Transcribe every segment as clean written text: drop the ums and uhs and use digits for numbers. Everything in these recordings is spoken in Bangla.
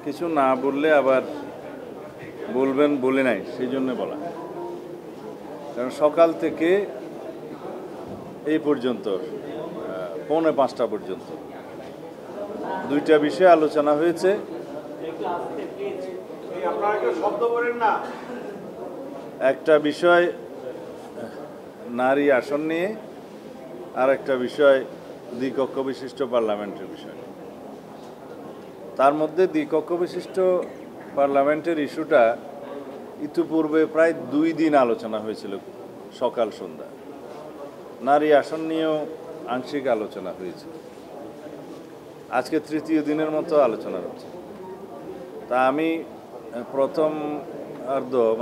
কিছু না বললে আবার বলবেন বলে নাই সেই জন্য বলা। কারণ সকাল থেকে এই পর্যন্ত 4:45 পর্যন্ত দুইটা বিষয়ে আলোচনা হয়েছে। একটা বিষয় নারী আসন নিয়ে, আর একটা বিষয় দ্বিকক্ষ বিশিষ্ট পার্লামেন্টের বিষয়। তার মধ্যে দ্বিকক্ষ বিশিষ্ট পার্লামেন্টের ইস্যুটা ইতিপূর্বে প্রায় 2 দিন আলোচনা হয়েছিল, সকাল সন্ধ্যা। নারী আসন নিয়েও আংশিক আলোচনা হয়েছিল। আজকে তৃতীয় দিনের মতো আলোচনা হচ্ছে। তা আমি প্রথম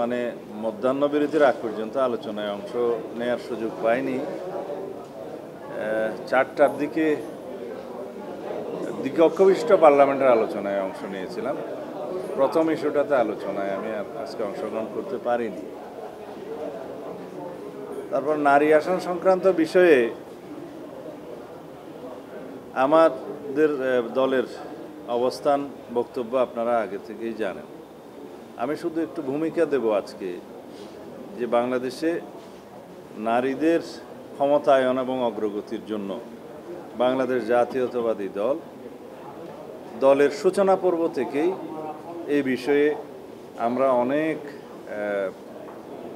মানে মধ্যাহ্নবিরতির আগ পর্যন্ত আলোচনায় অংশ নেয়ার সুযোগ পাইনি। 4টার দিকে দ্বিকক্ষ বিশিষ্ট পার্লামেন্টের আলোচনায় অংশ নিয়েছিলাম। প্রথম ইস্যুটাতে আলোচনায় আমি আজকে অংশগ্রহণ করতে পারিনি। তারপর নারী আসন সংক্রান্ত বিষয়ে আমাদের দলের অবস্থান বক্তব্য আপনারা আগে থেকেই জানেন। আমি শুধু একটু ভূমিকা দেব আজকে, যে বাংলাদেশে নারীদের ক্ষমতায়ন এবং অগ্রগতির জন্য বাংলাদেশ জাতীয়তাবাদী দলের সূচনা পর্ব থেকেই এই বিষয়ে আমরা অনেক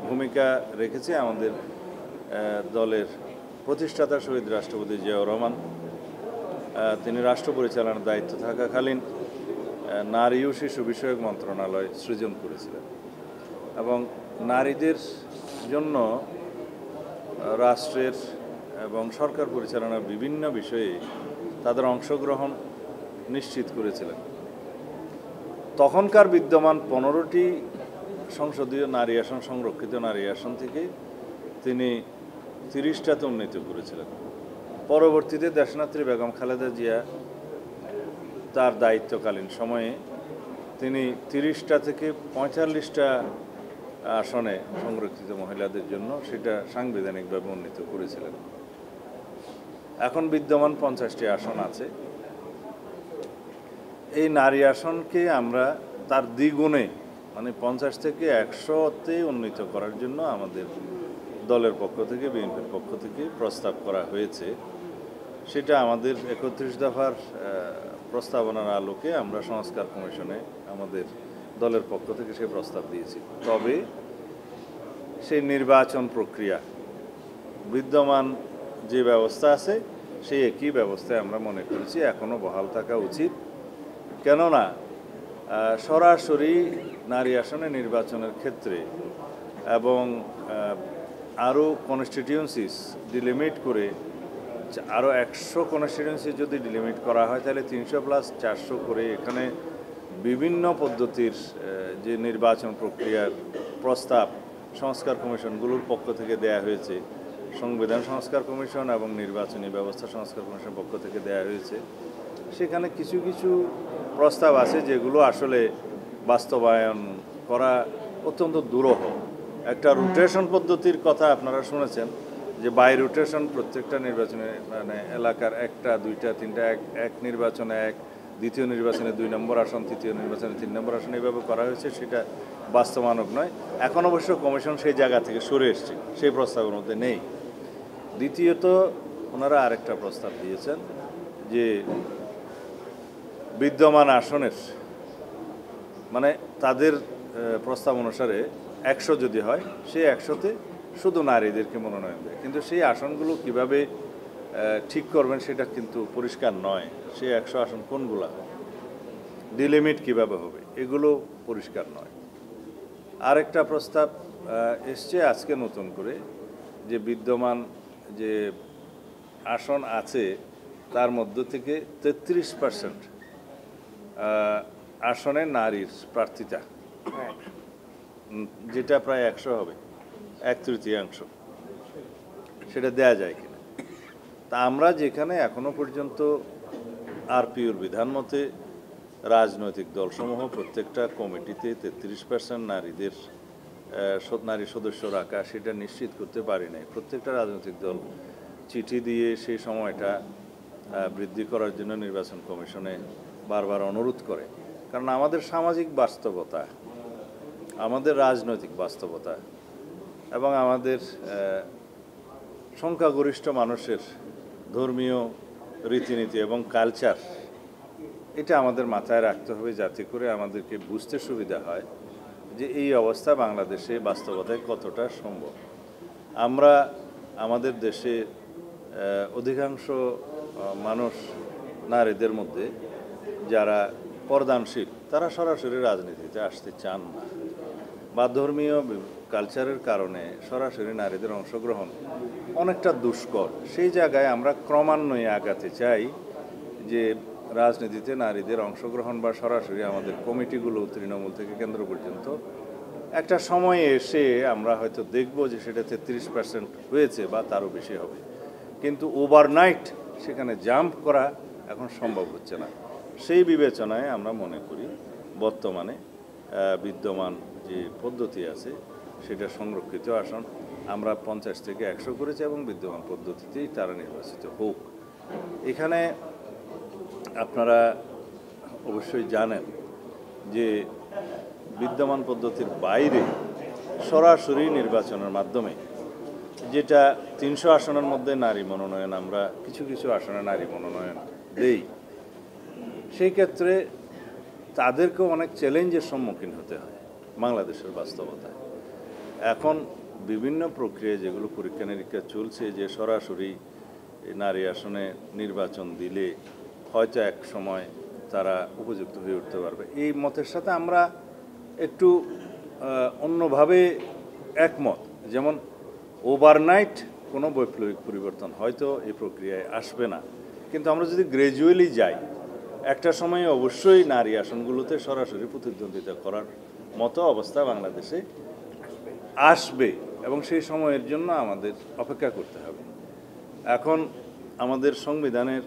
ভূমিকা রেখেছি। আমাদের দলের প্রতিষ্ঠাতা শহীদ রাষ্ট্রপতি জিয়াউর রহমান, তিনি রাষ্ট্র পরিচালনার দায়িত্ব থাকাকালীন নারী ও শিশু বিষয়ক মন্ত্রণালয় সৃজন করেছিলেন এবং নারীদের জন্য রাষ্ট্রের এবং সরকার পরিচালনার বিভিন্ন বিষয়ে তাদের অংশগ্রহণ নিশ্চিত করেছিলেন। তখনকার বিদ্যমান 15টি সংসদীয় নারী আসন, সংরক্ষিত নারী আসন থেকে তিনি 30টাতে উন্নীত করেছিলেন। পরবর্তীতে দেশনেত্রী বেগম খালেদা জিয়া তার দায়িত্বকালীন সময়ে তিনি 30টা থেকে 45টা আসনে সংরক্ষিত মহিলাদের জন্য সেটা সাংবিধানিকভাবে উন্নীত করেছিলেন। এখন বিদ্যমান 50টি আসন আছে। এই নারী আসনকে আমরা তার দ্বিগুণে, মানে 50 থেকে 100তে উন্নীত করার জন্য আমাদের দলের পক্ষ থেকে, বিএনপির পক্ষ থেকে প্রস্তাব করা হয়েছে। সেটা আমাদের 31 দফার প্রস্তাবনার আলোকে আমরা সংস্কার কমিশনে আমাদের দলের পক্ষ থেকে সেই প্রস্তাব দিয়েছি। তবে সেই নির্বাচন প্রক্রিয়া বিদ্যমান যে ব্যবস্থা আছে সেই একই ব্যবস্থায় আমরা মনে করেছি এখনও বহাল থাকা উচিত। কেননা সরাসরি নারী আসনে নির্বাচনের ক্ষেত্রে এবং আরও কনস্টিটিউয়েন্সিস ডিলিমিট করে, আরও 100 কনস্টিটিউয়েন্সি যদি ডিলিমিট করা হয় তাহলে 300+400 করে এখানে বিভিন্ন পদ্ধতির যে নির্বাচন প্রক্রিয়ার প্রস্তাব সংস্কার কমিশনগুলোর পক্ষ থেকে দেয়া হয়েছে, সংবিধান সংস্কার কমিশন এবং নির্বাচনী ব্যবস্থা সংস্কার কমিশনের পক্ষ থেকে দেয়া হয়েছে। সেখানে কিছু কিছু প্রস্তাব আছে যেগুলো আসলে বাস্তবায়ন করা অত্যন্ত দুরূহ। একটা রোটেশন পদ্ধতির কথা আপনারা শুনেছেন, যে বাই রোটেশন প্রত্যেকটা নির্বাচনে, মানে এলাকার 1টা 2টা 3টা এক নির্বাচনে 1, দ্বিতীয় নির্বাচনে 2 নম্বর আসন, তৃতীয় নির্বাচনে 3 নম্বর আসন, এইভাবে করা হয়েছে। সেটা বাস্তবায়নক নয়। এখন অবশ্য কমিশন সেই জায়গা থেকে সরে এসছে, সেই প্রস্তাবের মধ্যে নেই। দ্বিতীয়ত ওনারা আরেকটা প্রস্তাব দিয়েছেন যে বিদ্যমান আসনের, মানে তাদের প্রস্তাব অনুসারে 100 যদি হয়, সেই 100তে শুধু নারীদেরকে মনোনয়ন দেয়। কিন্তু সেই আসনগুলো কিভাবে ঠিক করবেন সেটা কিন্তু পরিষ্কার নয়। সেই 100 আসন কোনগুলা, ডিলিমিট কিভাবে হবে, এগুলো পরিষ্কার নয়। আরেকটা প্রস্তাব এসছে আজকে নতুন করে, যে বিদ্যমান যে আসন আছে তার মধ্য থেকে 33% আসনে নারীর প্রার্থিতা, যেটা প্রায় 100 হবে, 1/3, সেটা দেয়া যায় কিনা। তা আমরা যেখানে এখনো পর্যন্ত আরপিওর বিধান মতে রাজনৈতিক দলসমূহ প্রত্যেকটা কমিটিতে 33% নারী সদস্য রাখা, সেটা নিশ্চিত করতে পারি নাই। প্রত্যেকটা রাজনৈতিক দল চিঠি দিয়ে সেই সময়টা বৃদ্ধি করার জন্য নির্বাচন কমিশনে বারবার অনুরোধ করে। কারণ আমাদের সামাজিক বাস্তবতা, আমাদের রাজনৈতিক বাস্তবতা এবং আমাদের সংখ্যাগরিষ্ঠ মানুষের ধর্মীয় রীতিনীতি এবং কালচার, এটা আমাদের মাথায় রাখতে হবে যাতে করে আমাদেরকে বুঝতে সুবিধা হয় যে এই অবস্থা বাংলাদেশে বাস্তবতায় কতটা সম্ভব। আমরা আমাদের দেশে অধিকাংশ মানুষ, নারীদের মধ্যে যারা পর্দানশীল, তারা সরাসরি রাজনীতিতে আসতে চান না, বা ধর্মীয় কালচারের কারণে সরাসরি নারীদের অংশগ্রহণ অনেকটা দুষ্কর। সেই জায়গায় আমরা ক্রমান্বয়ে আগাতে চাই যে রাজনীতিতে নারীদের অংশগ্রহণ বা সরাসরি আমাদের কমিটিগুলো তৃণমূল থেকে কেন্দ্র পর্যন্ত একটা সময়ে এসে আমরা হয়তো দেখব যে সেটাতে 30% হয়েছে বা তারও বেশি হবে, কিন্তু ওভারনাইট সেখানে জাম্প করা এখন সম্ভব হচ্ছে না। সেই বিবেচনায় আমরা মনে করি বর্তমানে বিদ্যমান যে পদ্ধতি আছে সেটা সংরক্ষিত আসন আমরা 50 থেকে 100 করেছি এবং বিদ্যমান পদ্ধতিতেই তারা নির্বাচিত হোক। এখানে আপনারা অবশ্যই জানেন যে বিদ্যমান পদ্ধতির বাইরে সরাসরি নির্বাচনের মাধ্যমে, যেটা 300 আসনের মধ্যে নারী মনোনয়ন, আমরা কিছু কিছু আসনে নারী মনোনয়ন দেই, সেই ক্ষেত্রে তাদেরকেও অনেক চ্যালেঞ্জের সম্মুখীন হতে হয় বাংলাদেশের বাস্তবতায়। এখন বিভিন্ন প্রক্রিয়া যেগুলো পরীক্ষা নিরীক্ষা চলছে, যে সরাসরি নারী আসনে নির্বাচন দিলে হয়তো এক সময় তারা উপযুক্ত হয়ে উঠতে পারবে, এই মতের সাথে আমরা একটু অন্যভাবে একমত। যেমন ওভারনাইট কোনো বৈপ্লবিক পরিবর্তন হয়তো এই প্রক্রিয়ায় আসবে না, কিন্তু আমরা যদি গ্র্যাজুয়ালি যাই, একটা সময়ে অবশ্যই নারী আসনগুলোতে সরাসরি প্রতিদ্বন্দ্বিতা করার মতো অবস্থা বাংলাদেশে আসবে এবং সেই সময়ের জন্য আমাদের অপেক্ষা করতে হবে। এখন আমাদের সংবিধানের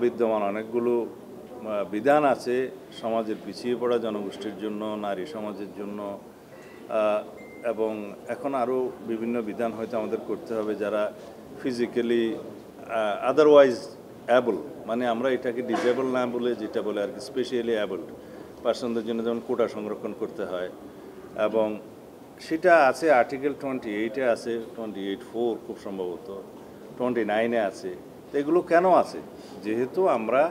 বিদ্যমান অনেকগুলো বিধান আছে সমাজের পিছিয়ে পড়া জনগোষ্ঠীর জন্য, নারী সমাজের জন্য, এবং এখন আরও বিভিন্ন বিধান হয়তো আমাদের করতে হবে যারা ফিজিক্যালি আদারওয়াইজ অ্যাবল, মানে আমরা এটাকে ডিসেবল না বলে যেটা বলে আর কি স্পেশালি অ্যাবলড পার্সনদের জন্য যেমন কোটা সংরক্ষণ করতে হয়, এবং সেটা আছে আর্টিকেল 28-এ আছে, 28(4) খুব সম্ভবত 29-এ আছে। তো এগুলো কেন আছে? যেহেতু আমরা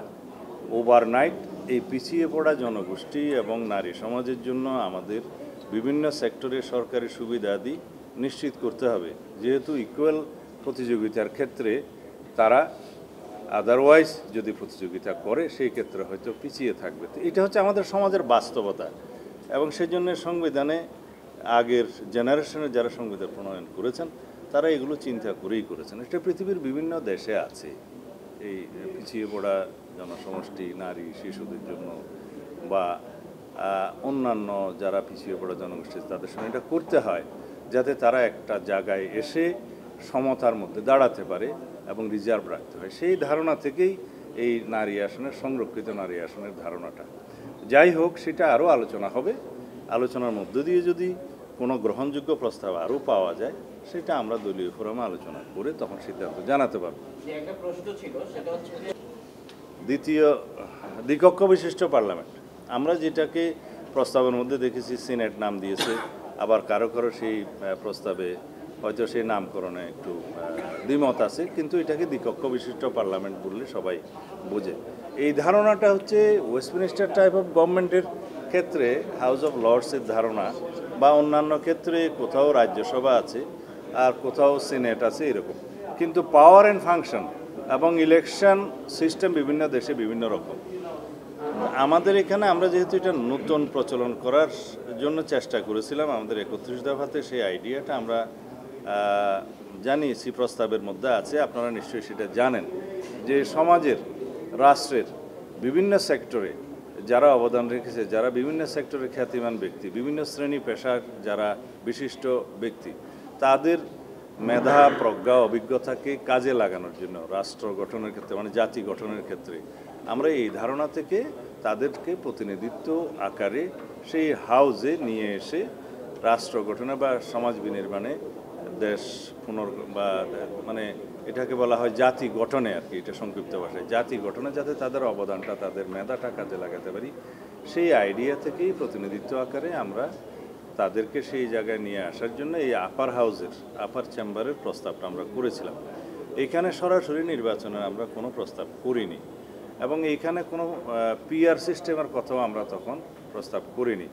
ওভারনাইট এই পিছিয়ে পড়া জনগোষ্ঠী এবং নারী সমাজের জন্য আমাদের বিভিন্ন সেক্টরে সরকারি সুবিধাদি নিশ্চিত করতে হবে, যেহেতু ইকুয়াল প্রতিযোগিতার ক্ষেত্রে তারা আদারওয়াইজ যদি প্রতিযোগিতা করে সেই ক্ষেত্রে হয়তো পিছিয়ে থাকবে। তো এটা হচ্ছে আমাদের সমাজের বাস্তবতা, এবং সেই জন্য সংবিধানে আগের জেনারেশনের যারা সংবিধান প্রণয়ন করেছেন তারা এগুলো চিন্তা করেই করেছেন। এটা পৃথিবীর বিভিন্ন দেশে আছে, এই পিছিয়ে পড়া জনসমষ্টি, নারী, শিশুদের জন্য বা অন্যান্য যারা পিছিয়ে পড়া জনগোষ্ঠী তাদের সঙ্গে এটা করতে হয় যাতে তারা একটা জায়গায় এসে সমতার মধ্যে দাঁড়াতে পারে এবং রিজার্ভ রাখতে হয়। সেই ধারণা থেকেই এই নারী আসনের, সংরক্ষিত নারী আসনের ধারণাটা। যাই হোক, সেটা আরও আলোচনা হবে। আলোচনার মধ্য দিয়ে যদি কোনো গ্রহণযোগ্য প্রস্তাব আরও পাওয়া যায়, সেটা আমরা দলীয় ফোরামে আলোচনা করে তখন সিদ্ধান্ত জানাতে পারব। দ্বিতীয়, দ্বিকক্ষ বিশিষ্ট পার্লামেন্ট, আমরা যেটাকে প্রস্তাবের মধ্যে দেখেছি সিনেট নাম দিয়েছে, আবার কারো কারো সেই প্রস্তাবে হয়তো সেই নামকরণে একটু দ্বিমত আছে, কিন্তু এটাকে দ্বিকক্ষ বিশিষ্ট পার্লামেন্ট বললে সবাই বোঝে। এই ধারণাটা হচ্ছে ওয়েস্টমিনিস্টার টাইপ অফ গভর্নমেন্টের ক্ষেত্রে হাউস অফ লর্ডসের ধারণা, বা অন্যান্য ক্ষেত্রে কোথাও রাজ্যসভা আছে আর কোথাও সিনেট আছে, এরকম। কিন্তু পাওয়ার অ্যান্ড ফাংশন এবং ইলেকশন সিস্টেম বিভিন্ন দেশে বিভিন্ন রকম। আমাদের এখানে আমরা যেহেতু এটা নতুন প্রচলন করার জন্য চেষ্টা করেছিলাম, আমাদের 31 দফাতে সেই আইডিয়াটা আমরা জানিয়েছি, প্রস্তাবের মধ্যে আছে। আপনারা নিশ্চয়ই সেটা জানেন যে সমাজের, রাষ্ট্রের বিভিন্ন সেক্টরে যারা অবদান রেখেছে, যারা বিভিন্ন সেক্টরে খ্যাতিমান ব্যক্তি, বিভিন্ন শ্রেণী পেশার যারা বিশিষ্ট ব্যক্তি, তাদের মেধা, প্রজ্ঞা, অভিজ্ঞতাকে কাজে লাগানোর জন্য রাষ্ট্র গঠনের ক্ষেত্রে, মানে জাতি গঠনের ক্ষেত্রে আমরা এই ধারণা থেকে তাদেরকে প্রতিনিধিত্ব আকারে সেই হাউজে নিয়ে এসে রাষ্ট্র গঠনে বা সমাজ বিনির্মাণে, দেশ মানে এটাকে বলা হয় জাতি গঠনে আর কি, এটা সংক্ষিপ্ত ভাষায় জাতি গঠনে যাতে তাদের অবদানটা, তাদের মেধাটা কাজে লাগাতে পারি, সেই আইডিয়া থেকেই প্রতিনিধিত্ব আকারে আমরা তাদেরকে সেই জায়গায় নিয়ে আসার জন্য এই আপার চেম্বারের প্রস্তাবটা আমরা করেছিলাম। এখানে সরাসরি নির্বাচনের আমরা কোনো প্রস্তাব করিনি এবং এইখানে কোনো পিআর সিস্টেমের কথাও আমরা তখন প্রস্তাব করিনি।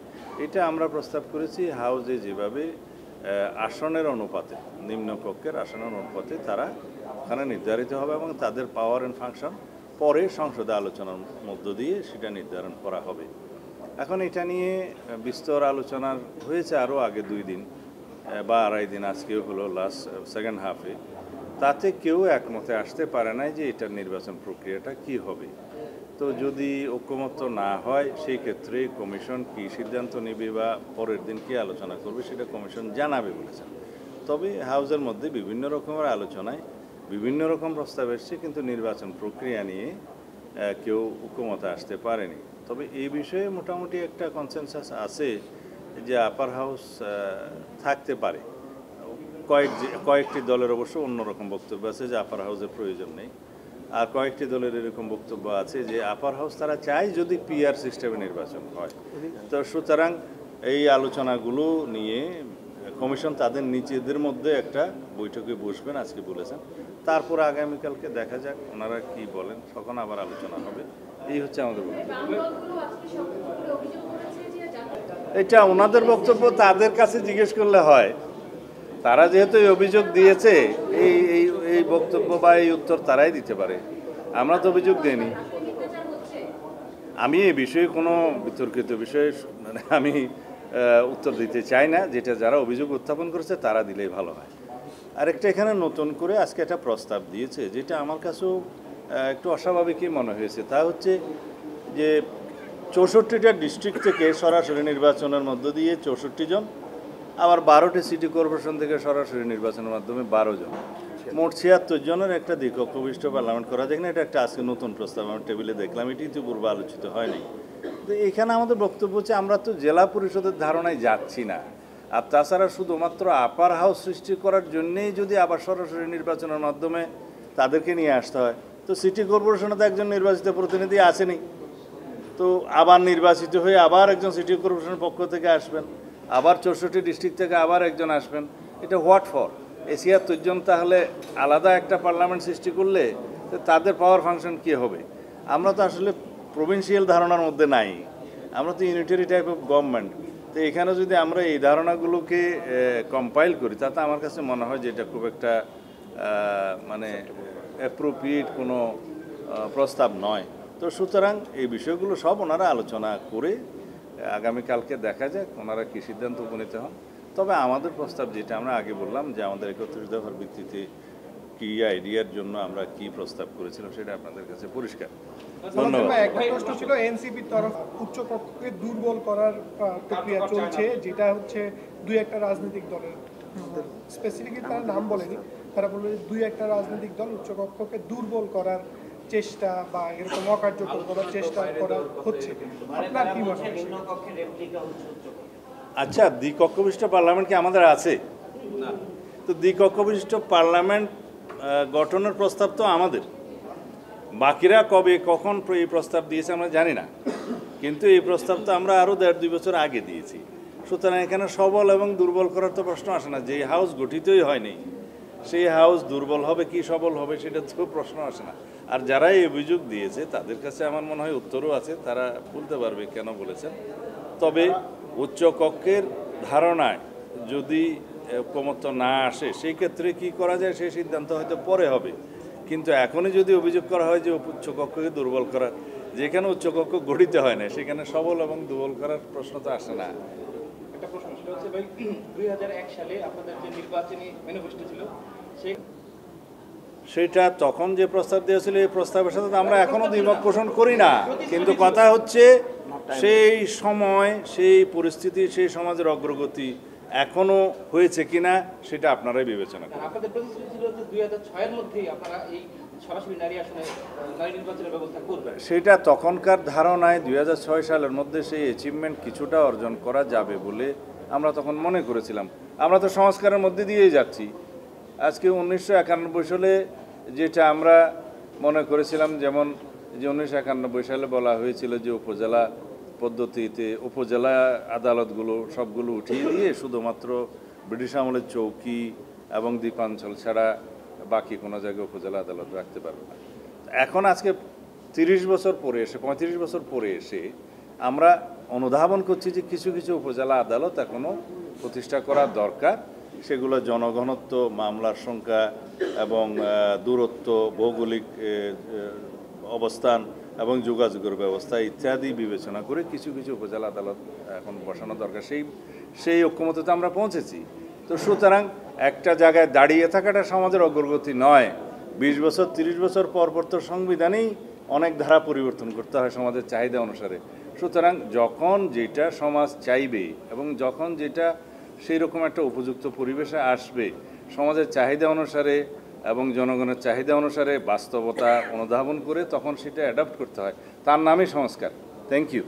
এটা আমরা প্রস্তাব করেছি হাউজে যেভাবে আসনের অনুপাতে, নিম্নকক্ষের আসনের অনুপাতে তারা ওখানে নির্ধারিত হবে এবং তাদের পাওয়ার অ্যান্ড ফাংশন পরে সংসদে আলোচনার মধ্য দিয়ে সেটা নির্ধারণ করা হবে। এখন এটা নিয়ে বিস্তর আলোচনা হয়েছে আরও আগে 2 দিন বা 2.5 দিন, আজকেও হলো লাস্ট সেকেন্ড হাফে। তাতে কেউ একমতে আসতে পারে নাই যে এটার নির্বাচন প্রক্রিয়াটা কি হবে। তো যদি ঐক্যমত্য না হয় সেই ক্ষেত্রে কমিশন কি সিদ্ধান্ত নেবে বা পরের দিন কি আলোচনা করবে সেটা কমিশন জানাবে বলেছেন। তবে হাউজের মধ্যে বিভিন্ন রকমের আলোচনায় বিভিন্ন রকম প্রস্তাব এসছে, কিন্তু নির্বাচন প্রক্রিয়া নিয়ে কেউ ঐক্যমতে আসতে পারেনি। তবে এই বিষয়ে মোটামুটি একটা কনসেনসাস আছে যে আপার হাউস থাকতে পারে। কয়েকটি দলের অবশ্য অন্যরকম বক্তব্য আছে যে আপার হাউসের প্রয়োজন নেই, আর কয়েকটি দলের এরকম বক্তব্য আছে যে আপার হাউস তারা চায় যদি পিআর সিস্টেমে নির্বাচন হয়। তো সুতরাং এই আলোচনাগুলো নিয়ে কমিশন তাদের নিজেদের মধ্যে একটা বৈঠকে বসবেন আজকে বলেছেন। তারপর আগামীকালকে দেখা যাক ওনারা কি বলেন, তখন আবার আলোচনা হবে। এই হচ্ছে আমাদের বক্তব্য। এটা ওনাদের বক্তব্য, তাদের কাছে জিজ্ঞেস করলে হয়। তারা যেহেতু এই অভিযোগ দিয়েছে, এই এই এই বক্তব্য বা এই উত্তর তারাই দিতে পারে, আমরা তো অভিযোগ দিইনি। আমি এই বিষয়ে কোনো বিতর্কিত বিষয়ে মানে আমি উত্তর দিতে চাই না। যেটা যারা অভিযোগ উত্থাপন করেছে তারা দিলেই ভালো হয়। আরেকটা এখানে নতুন করে আজকে একটা প্রস্তাব দিয়েছে যেটা আমার কাছেও একটু অস্বাভাবিকই মনে হয়েছে। তা হচ্ছে যে 64টা ডিস্ট্রিক্ট থেকে সরাসরি নির্বাচনের মধ্য দিয়ে 64 জন, আবার 12টি সিটি কর্পোরেশন থেকে সরাসরি নির্বাচনের মাধ্যমে 12 জন, মোট 76 জনের একটা দ্বিকক্ষবিষ্ট পার্লামেন্ট করা যায় না। এটা একটা আজকে নতুন প্রস্তাব আমার টেবিলে দেখলাম, এটি তো পূর্বে আলোচিত হয়নি। তো এখানে আমাদের বক্তব্য হচ্ছে আমরা তো জেলা পরিষদের ধারণায় যাচ্ছি না। আর তাছাড়া শুধুমাত্র আপার হাউস সৃষ্টি করার জন্যেই যদি আবার সরাসরি নির্বাচনের মাধ্যমে তাদেরকে নিয়ে আসতে হয়, তো সিটি কর্পোরেশনে তো একজন নির্বাচিত প্রতিনিধি আসেনি। তো আবার নির্বাচিত হয়ে আবার একজন সিটি কর্পোরেশনের পক্ষ থেকে আসবেন, আবার 64 ডিস্ট্রিক্ট থেকে আবার একজন আসবেন। এটা হোয়াট ফর? 76 জন তাহলে আলাদা একটা পার্লামেন্ট সৃষ্টি করলে তাদের পাওয়ার ফাংশন কী হবে? আমরা তো আসলে প্রভিন্সিয়াল ধারণার মধ্যে নাই, আমরা তো ইউনিটারি টাইপ অফ গভর্নমেন্ট। তো এখানে যদি আমরা এই ধারণাগুলোকে কম্পাইল করি, তাতে আমার কাছে মনে হয় যে এটা খুব একটা মানে অ্যাপ্রোপ্রিয়েট কোনো প্রস্তাব নয়। তো সুতরাং এই বিষয়গুলো সব ওনারা আলোচনা করে আগামীকালকে দেখা যাক ওনারা কী সিদ্ধান্ত উপনীত হন। তবে আমাদের প্রস্তাব যেটা আমরা আগে বললাম যে আমাদের 31 দফার ভিত্তিতে কী আইডিয়ার জন্য আমরা কি প্রস্তাব করেছিলাম সেটা আপনাদের কাছে পরিষ্কার। ধন্যবাদ। একটা প্রশ্ন ছিল এনসিপির তরফ উচ্চ কক্ষকে দুর্বল করার প্রক্রিয়া চলছে, যেটা হচ্ছে 2-1টা রাজনৈতিক দলের, স্পেসিফিকলি তারা নাম বলেনি, তারা বলবে 2-1টা রাজনৈতিক দল উচ্চ কক্ষকে দুর্বল করার চেষ্টা বা এরকম অকার্যকর করার চেষ্টা করা হচ্ছে। আপনার কি মনে হয়? আচ্ছা, দ্বিকক্ষবিশিষ্ট পার্লামেন্ট কি আমাদের আছে? তো দ্বিকক্ষবিশিষ্ট পার্লামেন্ট গঠনের প্রস্তাব তো আমাদের। বাকিরা কবে কখন এই প্রস্তাব দিয়েছে আমরা জানি না, কিন্তু এই প্রস্তাব তো আমরা আরও 1.5-2 বছর আগে দিয়েছি। সুতরাং এখানে সবল এবং দুর্বল করার তো প্রশ্ন আসে না। যে হাউস গঠিতই হয়নি সেই হাউস দুর্বল হবে কি সবল হবে সেটা তো প্রশ্ন আসে না। আর যারা এই অভিযোগ দিয়েছে তাদের কাছে আমার মনে হয় উত্তরও আছে, তারা বলতে পারবে কেন বলেছেন। তবে উচ্চ কক্ষের ধারণায় যদি ঐকমত্য না আসে সেই ক্ষেত্রে কি করা যায় সেই সিদ্ধান্ত হয়তো পরে হবে। কিন্তু এখনই যদি অভিযোগ করা হয় যে উচ্চকক্ষকে দুর্বল করার, যেখানে উচ্চকক্ষ গঠিত হয় না সেখানে সবল এবং দুর্বল করার প্রশ্ন তো আসে না। একটা প্রশ্ন সেটা হচ্ছে ভাই, 2001 সালে আপনাদের যে নির্বাচনী ম্যানিফেস্টো ছিল সেটা তখন যে প্রস্তাব দিয়েছিল এই প্রস্তাবের সাথে তো আমরা এখনও দ্বিমত পোষণ করি না। কিন্তু কথা হচ্ছে সেই সময় সেই পরিস্থিতি সেই সমাজের অগ্রগতি এখনও হয়েছে কিনা সেটা আপনারাই বিবেচনা করেন। আপনাদের প্রতিশ্রুতি ছিল যে 2006 এর মধ্যেই আপনারা এই সরাসরি নারী আসনে নারী নির্বাচনের ব্যবস্থা করবেন। সেটা তখনকার ধারণায় 2006 সালের মধ্যে সেই অ্যাচিভমেন্ট কিছুটা অর্জন করা যাবে বলে আমরা তখন মনে করেছিলাম। আমরা তো সংস্কারের মধ্যে দিয়েই যাচ্ছি। আজকে 1991 সালে যেটা আমরা মনে করেছিলাম, যেমন যে 1991 সালে বলা হয়েছিল যে উপজেলা পদ্ধতিতে উপজেলা আদালতগুলো সবগুলো উঠিয়ে দিয়ে শুধুমাত্র ব্রিটিশ আমলের চৌকি এবং দ্বীপাঞ্চল ছাড়া বাকি কোনো জায়গায় উপজেলা আদালত রাখতে পারবে না। এখন আজকে 30 বছর পরে এসে 35 বছর পরে এসে আমরা অনুধাবন করছি যে কিছু কিছু উপজেলা আদালত এখনও প্রতিষ্ঠা করা দরকার। সেগুলো জনঘনত্ব, মামলার সংখ্যা এবং দূরত্ব, ভৌগোলিক অবস্থান এবং যোগাযোগের ব্যবস্থা ইত্যাদি বিবেচনা করে কিছু কিছু উপজেলা আদালত এখন বসানো দরকার। সেই ঐক্যমত্যে আমরা পৌঁছেছি। তো সুতরাং একটা জায়গায় দাঁড়িয়ে থাকাটা সমাজের অগ্রগতি নয়। 20 বছর 30 বছর পর পর তো সংবিধানেই অনেক ধারা পরিবর্তন করতে হয় সমাজের চাহিদা অনুসারে। সুতরাং যখন যেটা সমাজ চাইবে এবং যখন যেটা সেই রকম একটা উপযুক্ত পরিবেশে আসবে, সমাজের চাহিদা অনুসারে এবং জনগণের চাহিদা অনুসারে বাস্তবতা অনুধাবন করে তখন সেটা অ্যাডাপ্ট করতে হয়। তার নামই সংস্কার। Thank you.